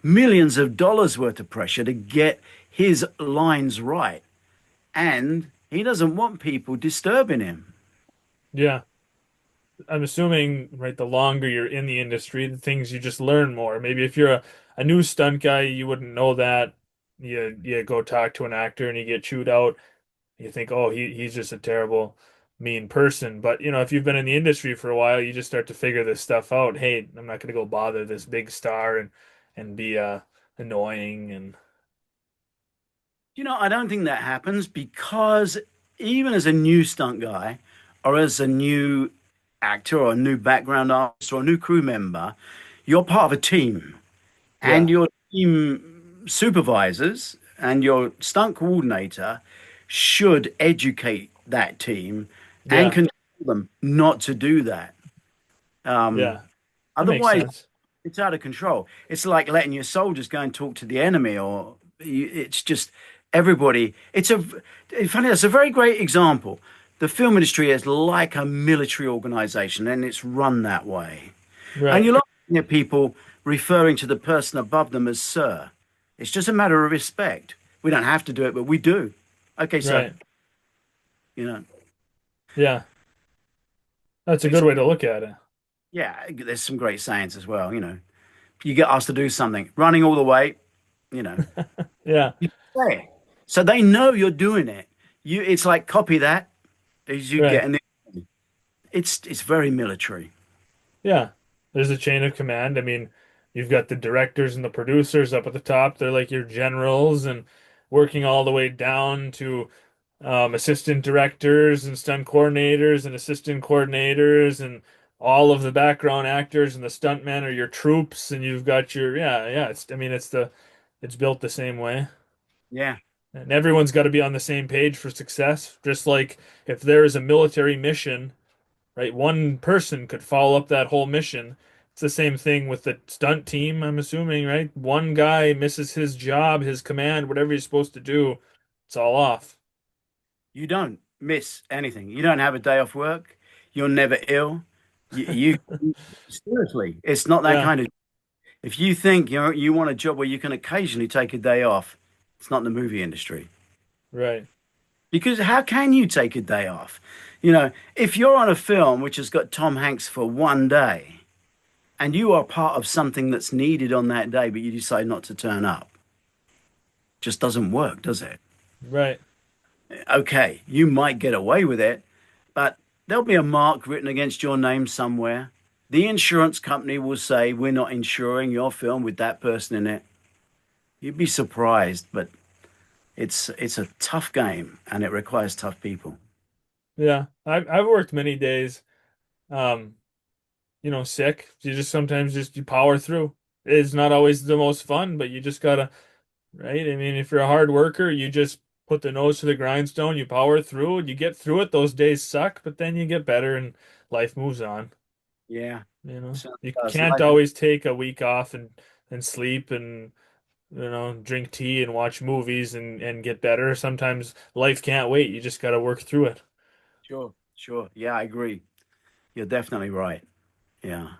millions of dollars worth of pressure to get his lines right. And he doesn't want people disturbing him. Yeah. I'm assuming, right, the longer you're in the industry, the things you just learn more. Maybe if you're a new stunt guy, you wouldn't know that. You go talk to an actor and you get chewed out. You think, oh, he's just a terrible, mean person. But if you've been in the industry for a while, you just start to figure this stuff out. Hey, I'm not gonna go bother this big star and be annoying and I don't think that happens because even as a new stunt guy or as a new actor or a new background artist or a new crew member, you're part of a team and yeah, your team supervisors and your stunt coordinator should educate that team and yeah, control them not to do that. Um, yeah. That makes Otherwise, sense. it's out of control. It's like letting your soldiers go and talk to the enemy, or it's just everybody. Funny. It's a very great example. The film industry is like a military organization, and it's run that way. And Right, you'll often hear people referring to the person above them as sir. It's just a matter of respect. We don't have to do it, but we do. Okay, sir. right. You know, Yeah, that's a it's, good way to look at it. yeah. There's some great sayings as well. You get asked to do something, running all the way. You know, Yeah. you say it. So they know you're doing it. It's like copy that as you get, Right. and it's very military. Yeah. There's a chain of command. I mean, you've got the directors and the producers up at the top. They're like your generals and working all the way down to assistant directors and stunt coordinators and assistant coordinators and all of the background actors and the stuntmen are your troops and you've got your yeah, it's I mean it's built the same way. Yeah, And everyone's got to be on the same page for success. Just like if there is a military mission, right? One person could follow up that whole mission. It's the same thing with the stunt team, I'm assuming, right? One guy misses his job, his command, whatever he's supposed to do, it's all off. you don't miss anything. You don't have a day off work. You're never ill. You seriously, it's not that Yeah, kind of. If you think you want a job where you can occasionally take a day off, it's not in the movie industry. right. Because how can you take a day off? If you're on a film which has got Tom Hanks for one day and you are part of something that's needed on that day, but you decide not to turn up, just doesn't work, does it? Right. Okay, you might get away with it, but there'll be a mark written against your name somewhere. The insurance company will say, we're not insuring your film with that person in it. You'd be surprised, but it's a tough game and it requires tough people. Yeah. I've worked many days, um, sick. You just sometimes just you power through. It's not always the most fun, but you just gotta, right? I mean, if you're a hard worker, you just put the nose to the grindstone, you power through, and you get through it. Those days suck, but then you get better and life moves on. Yeah, so You does can't life. always take a week off and sleep and drink tea and watch movies and get better. Sometimes life can't wait. You just gotta work through it. Sure, sure. Yeah, I agree. You're definitely right. Yeah.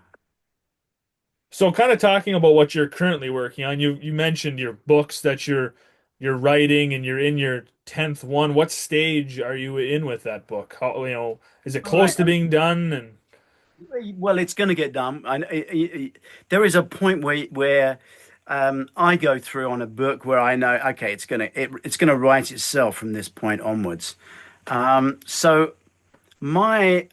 So kind of talking about what you're currently working on, you mentioned your books that you're writing and you're in your 10th one. What stage are you in with that book? How, is it All right. close to being done? And Well, it's going to get done. There is a point where I go through on a book where I know, okay, it's gonna write itself from this point onwards. So my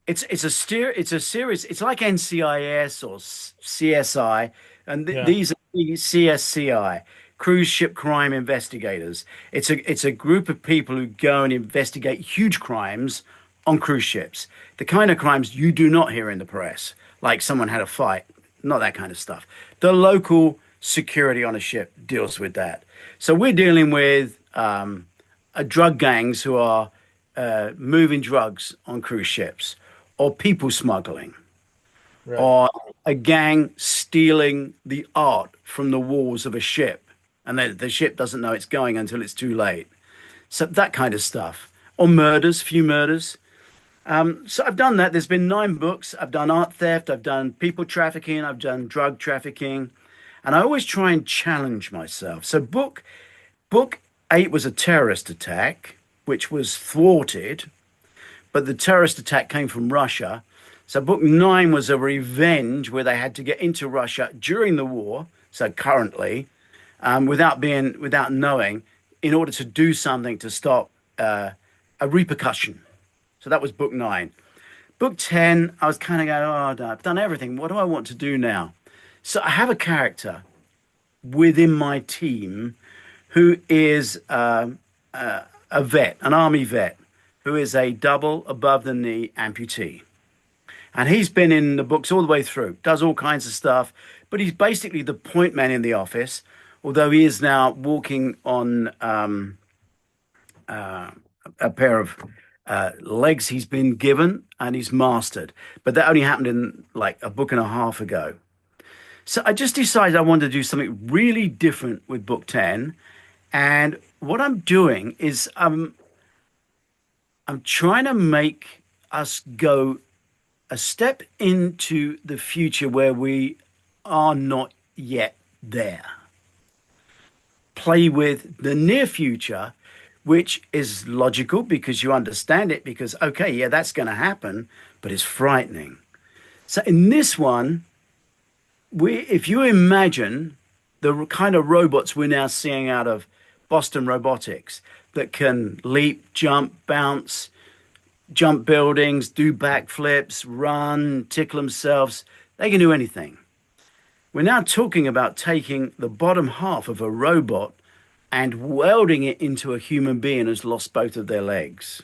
it's a series. It's like NCIS or CSI, and yeah, these are the CSCI, Cruise Ship Crime Investigators. It's a group of people who go and investigate huge crimes on cruise ships. The kind of crimes you do not hear in the press, like someone had a fight, not that kind of stuff. The local security on a ship deals with that. So we're dealing with drug gangs who are moving drugs on cruise ships, or people smuggling, right, or a gang stealing the art from the walls of a ship, and the ship doesn't know it's going until it's too late. So that kind of stuff, or murders, few murders. So I've done that. There's been 9 books. I've done art theft. I've done people trafficking. I've done drug trafficking, and I always try and challenge myself. So book 8 was a terrorist attack, which was thwarted, but the terrorist attack came from Russia. So book 9 was a revenge where they had to get into Russia during the war, so currently, without knowing, in order to do something to stop a repercussion. So that was book 9. Book 10, I was kind of going, oh, no, I've done everything. What do I want to do now? So I have a character within my team who is a vet, an army vet, who is a double above the knee amputee. And he's been in the books all the way through, does all kinds of stuff, but he's basically the point man in the office, although he is now walking on a pair of legs he's been given and he's mastered. But that only happened in like a book and a half ago. So I just decided I wanted to do something really different with book 10. And what I'm doing is I'm trying to make us go a step into the future where we are not yet there. Play with the near future, which is logical because you understand it, because, okay, yeah, that's going to happen, but it's frightening. So in this one, if you imagine the kind of robots we're now seeing out of Boston Robotics that can leap, jump, bounce, jump buildings, do backflips, run, tickle themselves. They can do anything. We're now talking about taking the bottom half of a robot and welding it into a human being who's lost both of their legs.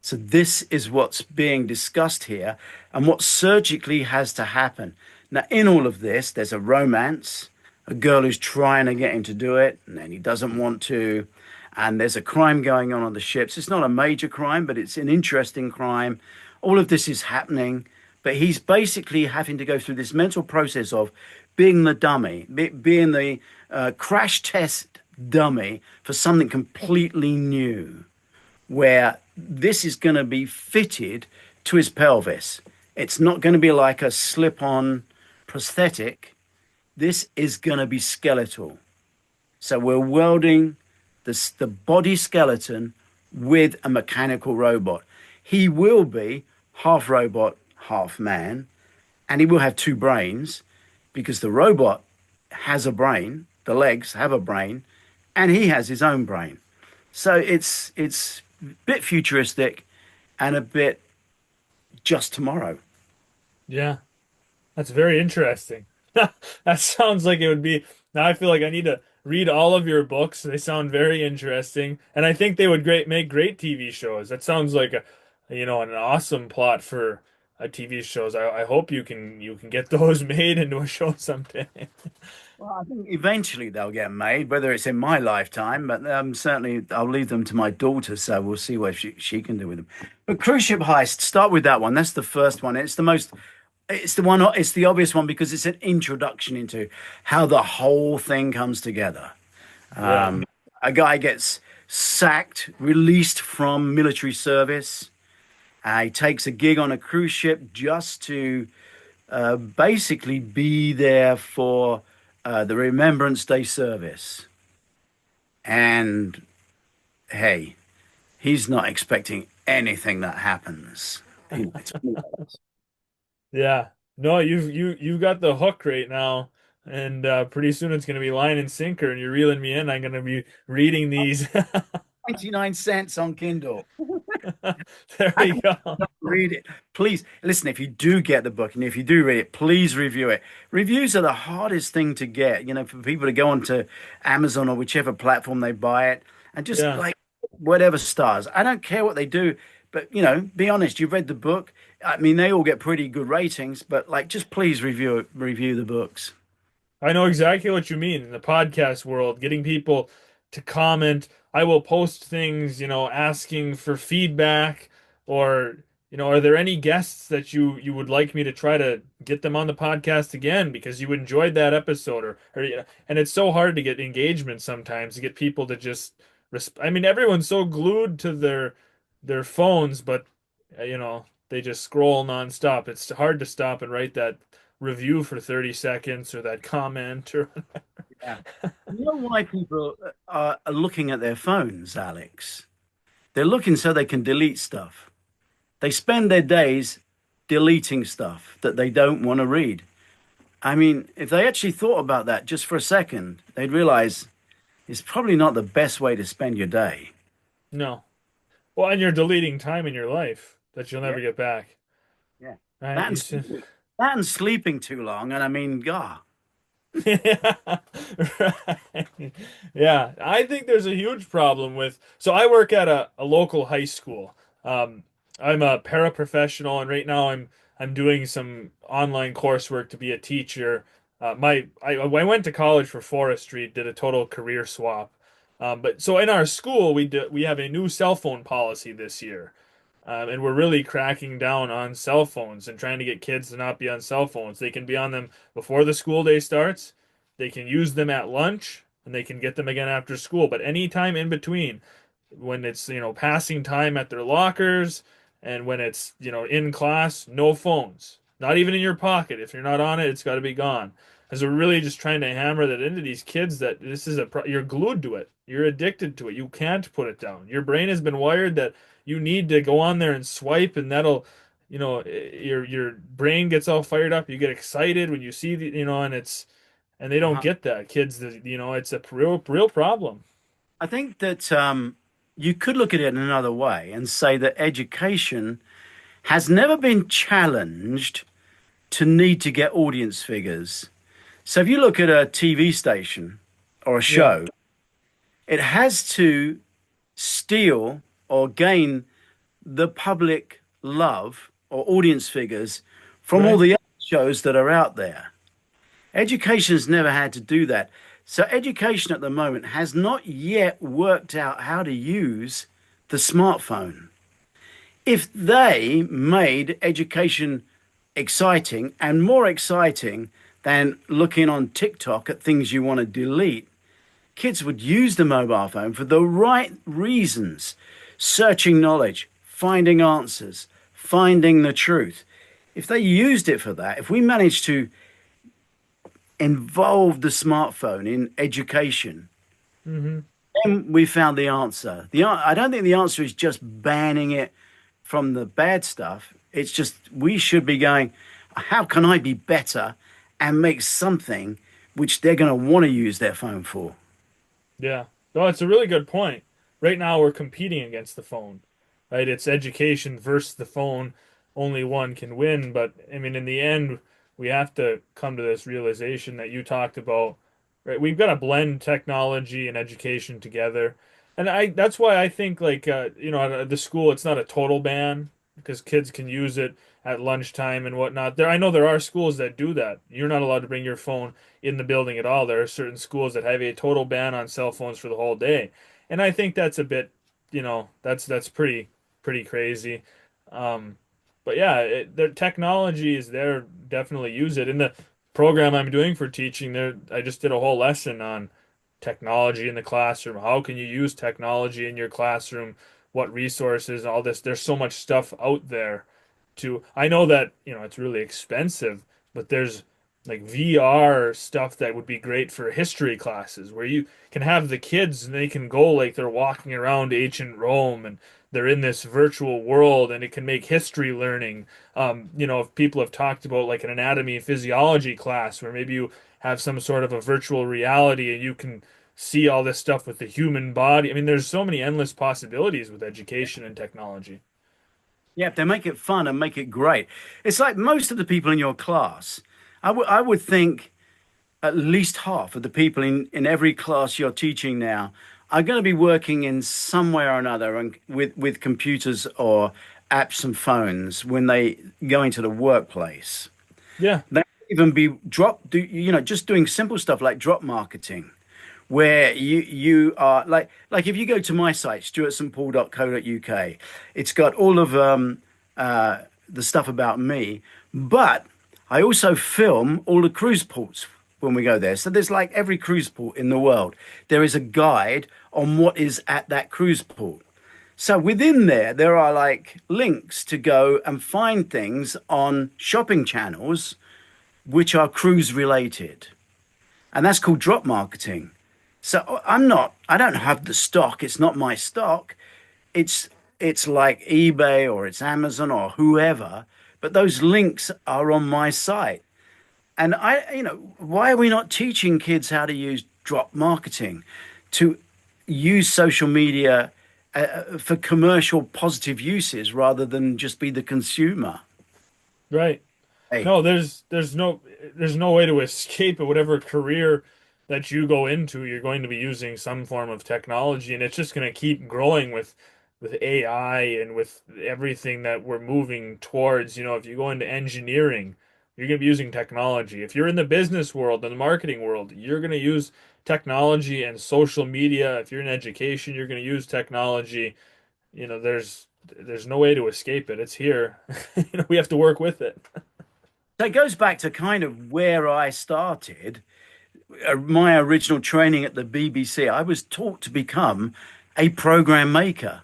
So, this is what's being discussed here and what surgically has to happen. Now, in all of this, there's a romance, a girl who's trying to get him to do it, and then he doesn't want to. And there's a crime going on the ships. It's not a major crime, but it's an interesting crime. All of this is happening, but he's basically having to go through this mental process of being the dummy, being the crash test dummy for something completely new, where this is going to be fitted to his pelvis. It's not going to be like a slip on prosthetic. This is going to be skeletal. So we're welding the body skeleton with a mechanical robot. He will be half robot, half man, and he will have two brains because the robot has a brain, the legs have a brain, and he has his own brain. So it's a bit futuristic and a bit just tomorrow. Yeah, that's very interesting. That sounds like it would be. Now I feel like I need to read all of your books. They sound very interesting, and I think they would make great TV shows. That sounds like an awesome plot for a TV shows. I hope you can get those made into a show someday. Well, I think eventually they'll get made, whether it's in my lifetime, but certainly I'll leave them to my daughter, so we'll see what she can do with them. But Cruise Ship Heist, start with that one. That's the first one. It's the obvious one because it's an introduction into how the whole thing comes together. Yeah. A guy gets sacked, released from military service. He takes a gig on a cruise ship just to basically be there for the Remembrance Day service. And hey, he's not expecting anything that happens. Yeah. No, you've got the hook right now, and pretty soon it's gonna be line and sinker, and you're reeling me in. I'm gonna be reading these. 99 cents on Kindle. There I we go. don't read it. Please listen. If you do get the book and if you do read it, please review it. Reviews are the hardest thing to get, for people to go onto Amazon or whichever platform they buy it and just Yeah. like whatever stars. I don't care what they do, but be honest. You've read the book. I mean, they all get pretty good ratings, but like, just please review the books. I know exactly what you mean in the podcast world, getting people to comment. I will post things, asking for feedback or, are there any guests that you would like me to try to get them on the podcast again because you enjoyed that episode and it's so hard to get engagement sometimes to get people to just I mean, everyone's so glued to their phones, but they just scroll nonstop. It's hard to stop and write that review for 30 seconds or that comment or Yeah. You know why people are looking at their phones, Alex? They're looking so they can delete stuff. They spend their days deleting stuff that they don't want to read. I mean, if they actually thought about that just for a second, they'd realize it's probably not the best way to spend your day. no. Well, and you're deleting time in your life that you'll Yeah, never get back. yeah. Right? That You and should. sleeping, that and sleeping too long. And I mean, God, Yeah, right. Yeah, I think there's a huge problem with. So I work at a local high school. Um, I'm a paraprofessional, and right now I'm doing some online coursework to be a teacher. I went to college for forestry, did a total career swap. But so in our school we have a new cell phone policy this year. And we're really cracking down on cell phones and trying to get kids to not be on cell phones. They can be on them before the school day starts. They can use them at lunch and they can get them again after school. But any time in between, when it's, passing time at their lockers and when it's, in class, no phones. Not even in your pocket. If you're not on it, it's got to be gone. Because we're really just trying to hammer that into these kids that this is you're glued to it. You're addicted to it. You can't put it down. Your brain has been wired that you need to go on there and swipe, and that'll, your brain gets all fired up. You get excited when you see and and they don't Uh-huh. get that. Kids, it's a real problem. I think that you could look at it in another way and say that education has never been challenged to need to get audience figures. So if you look at a TV station or a Yeah, show, it has to steal or gain the public love or audience figures from all right. the other shows that are out there. Education's never had to do that. So education at the moment has not yet worked out how to use the smartphone. If they made education exciting and more exciting than looking on TikTok at things you want to delete, kids would use the mobile phone for the right reasons, searching knowledge, finding answers, finding the truth. If they used it for that, if we managed to involve the smartphone in education, Hmm. then we found the answer. I don't think the answer is just banning it from the bad stuff. It's just we should be going, how can I be better and make something which they're going to want to use their phone for? Yeah. No, it's a really good point. Right now, we're competing against the phone, right? It's education versus the phone. Only one can win. But I mean, in the end, we have to come to this realization that you talked about, right? We've got to blend technology and education together. And that's why I think like at the school it's not a total ban because kids can use it at lunchtime and whatnot. I know there are schools that do that. You're not allowed to bring your phone in the building at all. There are certain schools that have a total ban on cell phones for the whole day. And I think that's a bit, that's pretty crazy. Um, but yeah, the technology is there. Definitely use it. In the program I'm doing for teaching, there I just did a whole lesson on technology in the classroom. How can you use technology in your classroom? What resources, all this. There's so much stuff out there I know that, it's really expensive, but there's like VR stuff that would be great for history classes where you can have the kids and they can go like they're walking around ancient Rome and they're in this virtual world and it can make history learning. If people have talked about like an anatomy and physiology class where maybe you have some sort of a virtual reality and you can see all this stuff with the human body. I mean, there's so many endless possibilities with education and technology. Yeah, if they make it fun and make it great. It's like most of the people in your class. I would think at least half of the people in every class you're teaching now are going to be working in some way or another and with computers or apps and phones when they go into the workplace. Yeah, They might even be just doing simple stuff like drop marketing, where you are like if you go to my site, stuartstpaul.co.uk, it's got all of the stuff about me, but I also film all the cruise ports when we go there. So there's like every cruise port in the world, there is a guide on what is at that cruise port. So within there are like links to go and find things on shopping channels which are cruise related. And that's called drop marketing. So I don't have the stock. It's not my stock. It's it's like eBay or it's Amazon or whoever, but those links are on my site. And why are we not teaching kids how to use drop marketing, to use social media for commercial positive uses rather than just be the consumer? right. Hey, No, there's no way to escape it. Whatever career that you go into, you're going to be using some form of technology, and it's just going to keep growing with AI and with everything that we're moving towards. If you go into engineering, you're going to be using technology. If you're in the business world and the marketing world, you're going to use technology and social media. If you're in education, you're going to use technology. There's no way to escape it. It's here. We have to work with it. so it goes back to kind of where I started. My original training at the BBC, I was taught to become a program maker,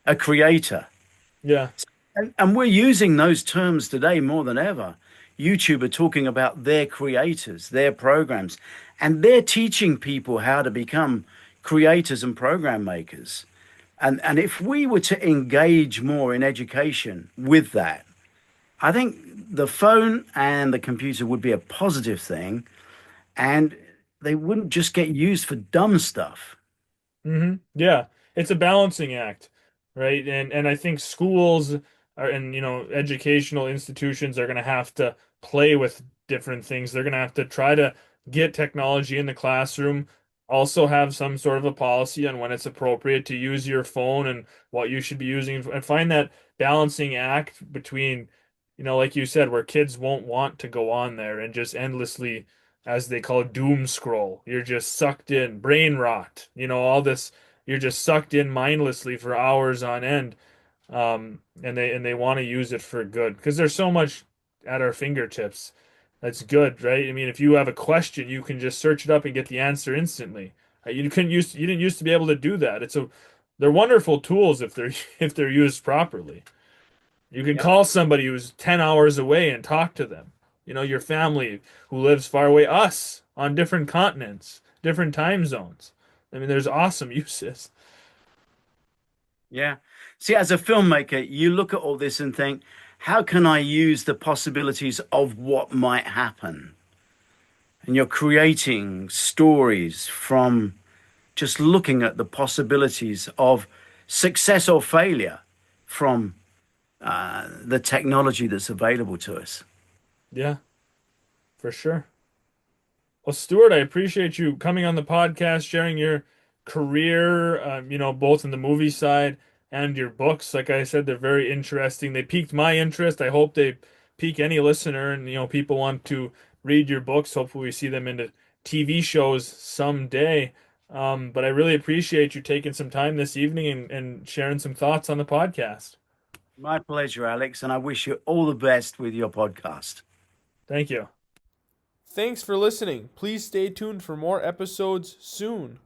a creator. Yeah. And we're using those terms today more than ever. YouTube are talking about their creators, their programs, and they're teaching people how to become creators and program makers. And if we were to engage more in education with that, I think the phone and the computer would be a positive thing. and they wouldn't just get used for dumb stuff. Yeah, it's a balancing act, right? And I think schools are and educational institutions are going to have to play with different things. They're going to have to try to get technology in the classroom, also have some sort of a policy on when it's appropriate to use your phone and what you should be using, and find that balancing act between, like you said, where kids won't want to go on there and just endlessly, as they call it, doom scroll. You're just sucked in, brain rot, all this, you're just sucked in mindlessly for hours on end. And they want to use it for good because there's so much at our fingertips. That's good, right? I mean, if you have a question, you can just search it up and get the answer instantly. You didn't used to be able to do that. They're wonderful tools if they're if they're used properly. You can Yep. call somebody who's 10 hours away and talk to them. Your family who lives far away, us on different continents, different time zones. I mean, there's awesome uses. Yeah. See, as a filmmaker, you look at all this and think, how can I use the possibilities of what might happen? And you're creating stories from just looking at the possibilities of success or failure from the technology that's available to us. Yeah, for sure. Well, Stuart, I appreciate you coming on the podcast, sharing your career, both in the movie side and your books. Like I said, they're very interesting. They piqued my interest. I hope they pique any listener, and people want to read your books. Hopefully, we see them into TV shows someday. But I really appreciate you taking some time this evening and sharing some thoughts on the podcast. My pleasure, Alex, and I wish you all the best with your podcast. Thank you. Thanks for listening. Please stay tuned for more episodes soon.